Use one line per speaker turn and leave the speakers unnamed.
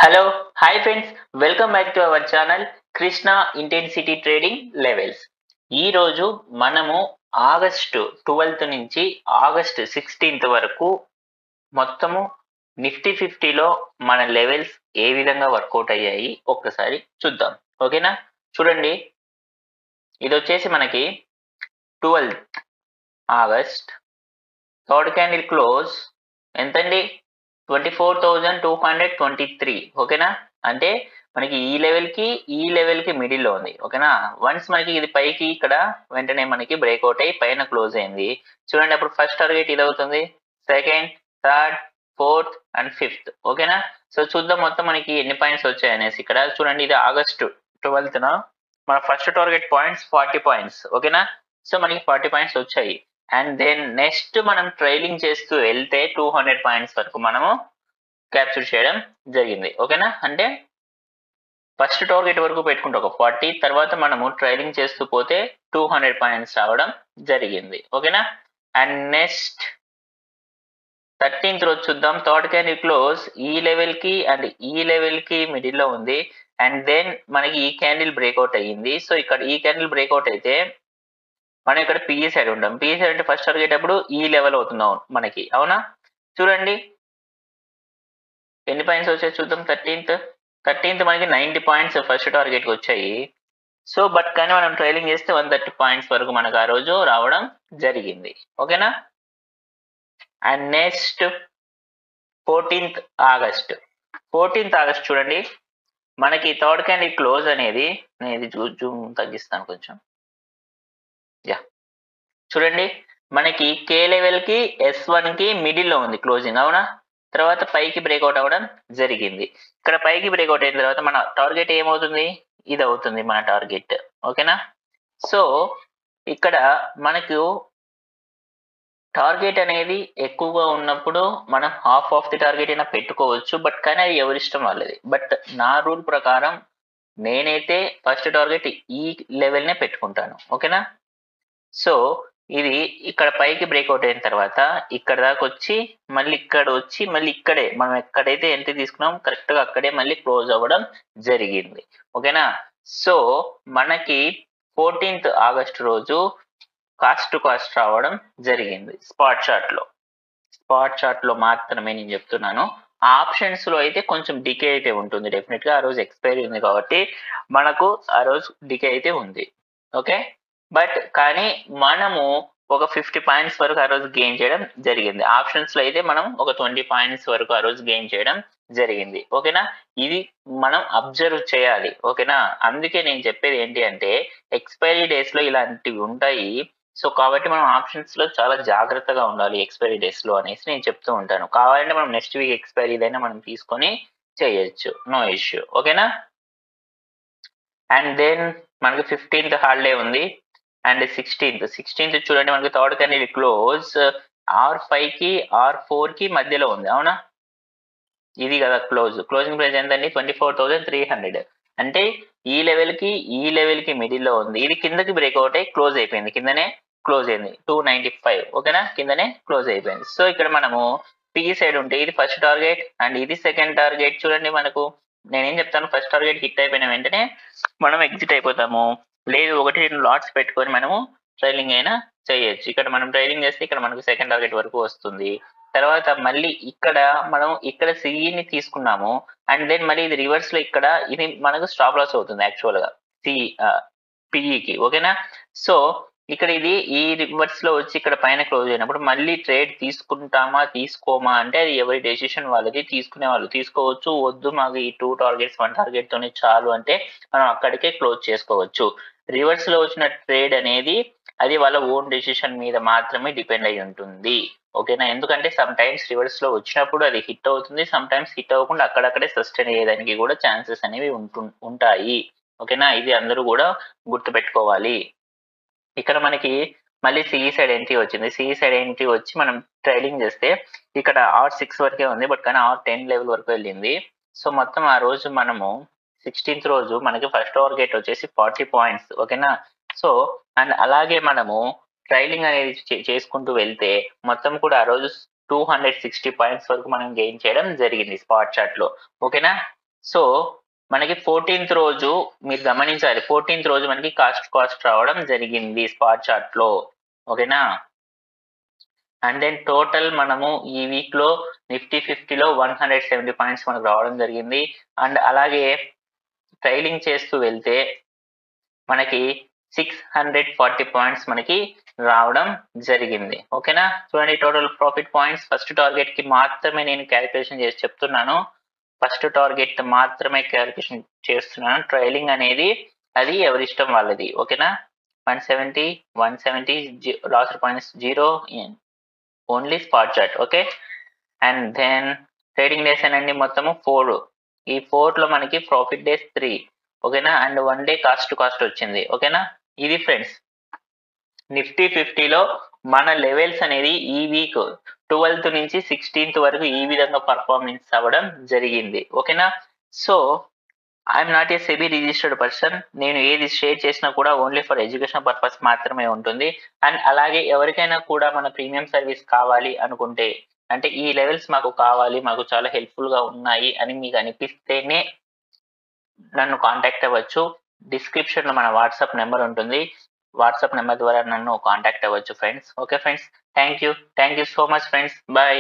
Hello hi friends, welcome back to our channel Krishna intensity trading levels. ఈరోజు మనము August 12 నుంచి August 16 వరకు మొత్తము నిఫ్టీ 50లో మన లెవెల్స్ ఏ విధంగా వర్కౌట్ అయ్యాయి ఒక్కసారి చూద్దాం. ఓకేనా? చూడండి, ఇది వచ్చేసి మనకి 12th August, third candle close ఎంతండి? 24,223. ఓకేనా? అంటే మనకి ఈ లెవెల్ కి మిడిల్లో ఉంది. ఓకేనా? వన్స్ మనకి ఇది పైకి ఇక్కడ వెంటనే మనకి బ్రేక్అవుట్ అయ్యి పైన క్లోజ్ అయింది. చూడండి, అప్పుడు ఫస్ట్ టార్గెట్ ఇది అవుతుంది, second, third, fourth and fifth. ఓకేనా? సో చూద్దాం మొత్తం మనకి ఎన్ని పాయింట్స్ వచ్చాయి అనేసి. ఇక్కడ చూడండి, ఇది ఆగస్టు 12th మన ఫస్ట్ టార్గెట్ పాయింట్స్ 40 పాయింట్స్. ఓకేనా? సో మనకి 40 పాయింట్స్ వచ్చాయి. అండ్ దెన్ నెక్స్ట్ మనం ట్రైలింగ్ చేస్తూ వెళ్తే 200 పాయింట్స్ వరకు మనము క్యాప్చర్ చేయడం జరిగింది. ఓకేనా? అంటే ఫస్ట్ టార్గెట్ వరకు పెట్టుకుంటే ఒక 40, తర్వాత మనము ట్రైలింగ్ చేస్తూ పోతే 200 పాయింట్స్ రావడం జరిగింది. ఓకేనా? అండ్ నెక్స్ట్ 13th రోజు చూద్దాం. థర్డ్ క్యాండిల్ క్లోజ్ ఈ లెవెల్ కి అండ్ ఈ లెవెల్ కి మిడిల్ లో ఉంది. అండ్ దెన్ మనకి ఈ క్యాండిల్ బ్రేక్అవుట్ అయ్యింది. సో ఇక్కడ ఈ క్యాండిల్ బ్రేక్అవుట్ అయితే మనం ఇక్కడ పిఈ సైడ్ ఉంటాం. పిఈ సైడ్ అంటే ఫస్ట్ టార్గెట్ అప్పుడు ఈ లెవెల్ అవుతున్నాం మనకి. అవునా? చూడండి ఎన్ని పాయింట్స్ వచ్చాయి చూద్దాం. 13th మనకి 90 పాయింట్స్ ఫస్ట్ టార్గెట్ కి వచ్చాయి. సో బట్ కానీ మనం ట్రైలింగ్ చేస్తే 130 పాయింట్స్ వరకు మనకు ఆ రోజు రావడం జరిగింది. ఓకేనా? అండ్ నెక్స్ట్ 14th ఆగస్ట్ చూడండి, మనకి థర్డ్ క్యాండిల్ క్లోజ్ అనేది, నేను ఇది జూమ్ తగ్గిస్తాను కొంచెం. చూడండి, మనకి కే లెవెల్ కి S1 కి మిడిల్ లో ఉంది క్లోజింగ్. అవునా? తర్వాత పైకి బ్రేక్అవుట్ అవ్వడం జరిగింది. ఇక్కడ పైకి బ్రేక్అవుట్ అయిన తర్వాత మన టార్గెట్ ఏమవుతుంది? ఇది అవుతుంది మన టార్గెట్. ఓకేనా? సో ఇక్కడ మనకు టార్గెట్ అనేది ఎక్కువగా ఉన్నప్పుడు మనం హాఫ్ ఆఫ్ ది టార్గెట్ అయినా పెట్టుకోవచ్చు, బట్ కానీ అది ఎవరిష్టం వాళ్ళది. బట్ నా రూల్ ప్రకారం నేనైతే ఫస్ట్ టార్గెట్ ఈ లెవెల్ నే పెట్టుకుంటాను. ఓకేనా? సో ఇది ఇక్కడ పైకి బ్రేక్అవుట్ అయిన తర్వాత ఇక్కడ దాకా వచ్చి మళ్ళీ ఇక్కడ వచ్చి మళ్ళీ ఇక్కడే మనం ఎక్కడైతే ఎంట్రీ తీసుకున్నాం కరెక్ట్ గా అక్కడే మళ్ళీ క్లోజ్ అవ్వడం జరిగింది. ఓకేనా? సో మనకి 14th ఆగస్ట్ రోజు కాస్ట్ టు కాస్ట్ రావడం జరిగింది స్పాట్ చార్ట్ లో మాత్రమే నేను చెప్తున్నాను. ఆప్షన్స్ లో అయితే కొంచెం డికే అయితే ఉంటుంది డెఫినెట్ గా. ఆ రోజు ఎక్స్పైరీ ఉంది కాబట్టి మనకు ఆ రోజు డికే అయితే ఉంది. ఓకే, బట్ కానీ మనము ఒక 50 పాయింట్స్ వరకు ఆ రోజు గెయిన్ చేయడం జరిగింది. ఆప్షన్స్ లో అయితే మనం ఒక 20 పాయింట్స్ వరకు ఆ రోజు గెయిన్ చేయడం జరిగింది. ఓకేనా? ఇది మనం అబ్జర్వ్ చేయాలి. ఓకేనా? అందుకే నేను చెప్పేది ఏంటి అంటే ఎక్స్పైరీ డేస్ లో ఇలాంటివి ఉంటాయి. సో కాబట్టి మనం ఆప్షన్స్ లో చాలా జాగ్రత్తగా ఉండాలి ఎక్స్పైరీ డేస్ లో అనేసి నేను చెప్తూ ఉంటాను. కావాలంటే మనం నెక్స్ట్ వీక్ ఎక్స్పైరీ అయినా మనం తీసుకొని చేయొచ్చు, నో ఇష్యూ. ఓకేనా? అండ్ దెన్ మనకి 15th హాలిడే ఉంది. అండ్ 16th చూడండి, మనకి థర్డ్ క్యాండిల్ క్లోజ్ R5 కి R4 కి మధ్యలో ఉంది. అవునా? ఇది కదా క్లోజింగ్ ప్రైస్ ఎంతండి? 24,300. అంటే ఈ లెవెల్ కి మిడిల్ లో ఉంది. ఇది కిందకి బ్రేక్అవుట్ అయ్యి క్లోజ్ అయిపోయింది, కిందనే క్లోజ్ అయింది 295. ఓకేనా? కిందనే క్లోజ్ అయిపోయింది. సో ఇక్కడ మనము పిఈ సైడ్ ఉంటే ఇది ఫస్ట్ టార్గెట్ అండ్ ఇది సెకండ్ టార్గెట్. చూడండి, మనకు నేనేం చెప్తాను, ఫస్ట్ టార్గెట్ హిట్ అయిపోయిన వెంటనే మనం ఎగ్జిట్ అయిపోతాము. లేదు 1-2 లాట్స్ పెట్టుకొని మనము ట్రైలింగ్ అయినా చేయొచ్చు. ఇక్కడ మనం ట్రైలింగ్ చేస్తే ఇక్కడ మనకు సెకండ్ టార్గెట్ వరకు వస్తుంది. తర్వాత మళ్ళీ ఇక్కడ సిఈని తీసుకున్నాము అండ్ దెన్ మళ్ళీ ఇది రివర్స్ లో ఇక్కడ ఇది మనకు స్టాప్ లాస్ అవుతుంది యాక్చువల్ గా పిఈకి. ఓకేనా? సో ఇక్కడ ఇది ఈ రివర్స్ లో వచ్చి ఇక్కడ పైన క్లోజ్ అయినప్పుడు మళ్ళీ ట్రేడ్ తీసుకుంటామా తీసుకోమా అంటే అది ఎవరి డెసిషన్ వాళ్ళది. తీసుకునే వాళ్ళు తీసుకోవచ్చు, వద్దు మాకు ఈ 2 టార్గెట్స్ 1 టార్గెట్ తోనే చాలు అంటే మనం అక్కడికే క్లోజ్ చేసుకోవచ్చు. రివర్స్ లో వచ్చిన ట్రేడ్ అనేది అది వాళ్ళ ఓన్ డెసిషన్ మీద మాత్రమే డిపెండ్ అయి ఉంటుంది. ఓకేనా? ఎందుకంటే సమ్ టైమ్స్ రివర్స్ లో వచ్చినప్పుడు అది హిట్ అవుతుంది, సమ్ టైమ్స్ హిట్ అవ్వకుండా అక్కడక్కడే సస్టైన్ అయ్యేదానికి కూడా ఛాన్సెస్ అనేవి ఉంటాయి. ఓకేనా? ఇది అందరూ కూడా గుర్తుపెట్టుకోవాలి. ఇక్కడ మనకి మళ్ళీ సిఈ సైడ్ ఎంట్రీ వచ్చింది. సిఈ సైడ్ ఎంట్రీ వచ్చి మనం ట్రైలింగ్ చేస్తే ఇక్కడ R6 వరకే ఉంది, బట్ కానీ R10 లెవెల్ వరకు వెళ్ళింది. సో మొత్తం ఆ రోజు మనము 16th రోజు మనకి ఫస్ట్ టార్గెట్ వచ్చేసి 40 పాయింట్స్. ఓకేనా? సో అండ్ అలాగే మనము ట్రైలింగ్ అనేది చేసుకుంటూ వెళ్తే మొత్తం కూడా ఆ రోజు 260 పాయింట్స్ వరకు మనం గెయిన్ చేయడం జరిగింది స్పాట్ చార్ట్ లో. ఓకేనా? సో మనకి 14th రోజు మీరు గమనించాలి, 14th రోజు మనకి కాస్ట్ రావడం జరిగింది స్పాట్ చార్ట్ లో. ఓకేనా? అండ్ దెన్ టోటల్ మనము ఈ వీక్ లో నిఫ్టీ 50లో 170 పాయింట్స్ మనకు రావడం జరిగింది. అండ్ అలాగే ట్రైలింగ్ చేస్తూ వెళ్తే మనకి 640 పాయింట్స్ మనకి రావడం జరిగింది. ఓకేనా? చూడండి, total profit points first target కి మాత్రమే నేను క్యాలిక్యులేషన్ చేసి చెప్తున్నాను. ఫస్ట్ టార్గెట్ మాత్రమే క్యాలిక్యులేషన్ చేస్తున్నాను. ట్రైలింగ్ అనేది అది ఎవరిష్టం వాళ్ళది. ఓకేనా? 170 lost points 0 only spot chart. Okay, and then trading days అనండి మొత్తము 4. ఈ 4 లో మనకి ప్రాఫిట్ డేస్ 3. ఓకేనా? అండ్ 1 డే కాస్ట్ వచ్చింది. ఓకేనా? ఇది ఫ్రెండ్స్ నిఫ్టీ 50లో మన లెవెల్స్ అనేది ఈ వీక్ 12th నుంచి 16th వరకు ఈ విధంగా పర్ఫార్మెన్స్ అవ్వడం జరిగింది. ఓకేనా? So I'm not a SEBI registered person. నేను ఏది షేర్ చేసినా కూడా ఓన్లీ ఫర్ ఎడ్యుకేషన్ పర్పస్ మాత్రమే ఉంటుంది. అండ్ అలాగే ఎవరికైనా కూడా మన ప్రీమియం సర్వీస్ కావాలి అనుకుంటే, అంటే ఈ లెవెల్స్ మాకు కావాలి, మాకు చాలా హెల్ప్ఫుల్ గా ఉన్నాయి అని మీకు అనిపిస్తేనే నన్ను కాంటాక్ట్ అవ్వచ్చు. డిస్క్రిప్షన్ లో మన వాట్సాప్ నెంబర్ ఉంటుంది. వాట్సాప్ నెంబర్ ద్వారా నన్ను కాంటాక్ట్ అవ్వచ్చు friends. Okay friends, thank you so much friends. Bye.